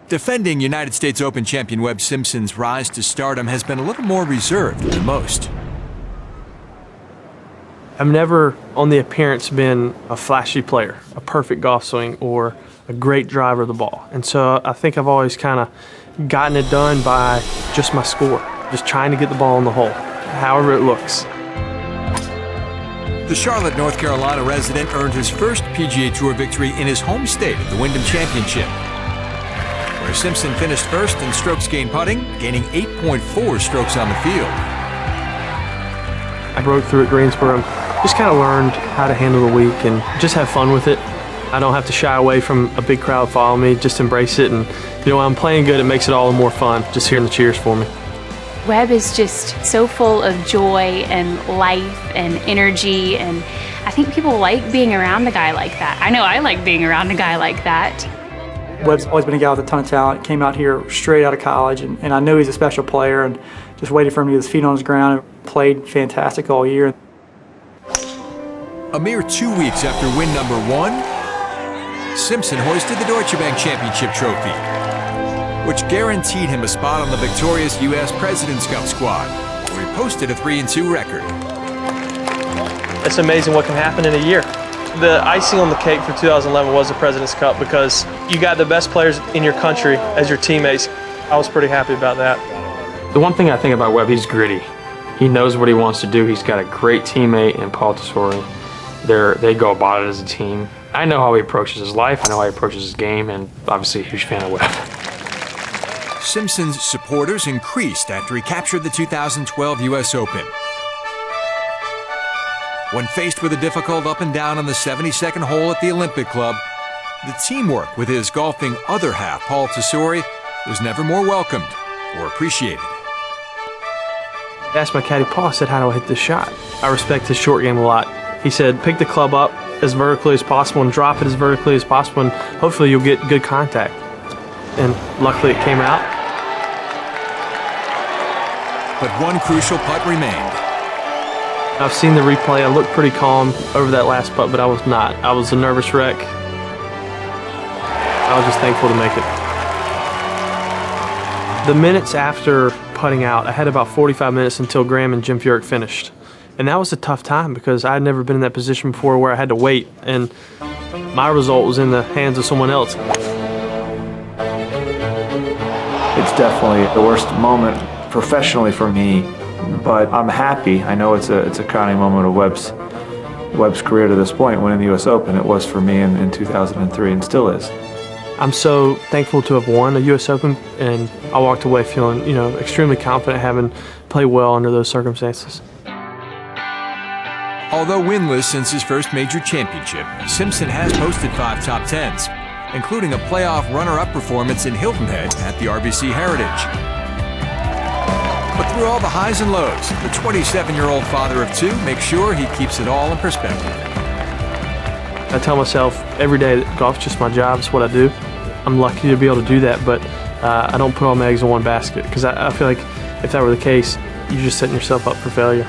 Defending United States Open champion Webb Simpson's rise to stardom has been a little more reserved than most. I've never, on the appearance, been a flashy player, a perfect golf swing, or a great driver of the ball. And so I think I've always kind of gotten it done by just my score, just trying to get the ball in the hole, however it looks. The Charlotte, North Carolina resident earned his first PGA Tour victory in his home state at the Wyndham Championship, where Simpson finished first in strokes gained putting, gaining 8.4 strokes on the field. I broke through at Greensboro, just kind of learned how to handle the week and just have fun with it. I don't have to shy away from a big crowd following me, just embrace it. And when I'm playing good, it makes it all the more fun, just hearing the cheers for me. Webb is just so full of joy and life and energy, and I think people like being around a guy like that. I know I like being around a guy like that. Webb's always been a guy with a ton of talent. Came out here straight out of college, and I knew he's a special player, and just waited for him to get his feet on his ground and played fantastic all year. A mere 2 weeks after win number 1, Simpson hoisted the Deutsche Bank Championship trophy, which guaranteed him a spot on the victorious U.S. President's Cup squad, where he posted a 3-2 record. It's amazing what can happen in a year. The icing on the cake for 2011 was the President's Cup because you got the best players in your country as your teammates. I was pretty happy about that. The one thing I think about Webb, he's gritty. He knows what he wants to do. He's got a great teammate in Paul Tesori. They go about it as a team. I know how he approaches his life. I know how he approaches his game, and obviously a huge fan of Webb. Simpson's supporters increased after he captured the 2012 U.S. Open. When faced with a difficult up and down on the 72nd hole at the Olympic Club, the teamwork with his golfing other half, Paul Tesori, was never more welcomed or appreciated. I asked my caddy, Paul, I said, how do I hit this shot? I respect his short game a lot. He said, pick the club up as vertically as possible and drop it as vertically as possible, and hopefully you'll get good contact. And luckily it came out. But one crucial putt remained. I've seen the replay. I looked pretty calm over that last putt, but I was not. I was a nervous wreck. I was just thankful to make it. The minutes after putting out, I had about 45 minutes until Graham and Jim Furyk finished. And that was a tough time because I had never been in that position before where I had to wait, and my result was in the hands of someone else. It's definitely the worst moment professionally for me, but I'm happy. I know it's a crowning moment of Webb's career to this point, winning the U.S. Open. It was for me in 2003 and still is. I'm so thankful to have won a U.S. Open, and I walked away feeling, extremely confident having played well under those circumstances. Although winless since his first major championship, Simpson has posted 5 top 10s, including a playoff runner-up performance in Hilton Head at the RBC Heritage. But through all the highs and lows, the 27-year-old father of 2 makes sure he keeps it all in perspective. I tell myself every day that golf's just my job, it's what I do. I'm lucky to be able to do that, but I don't put all my eggs in one basket, because I feel like if that were the case, you're just setting yourself up for failure.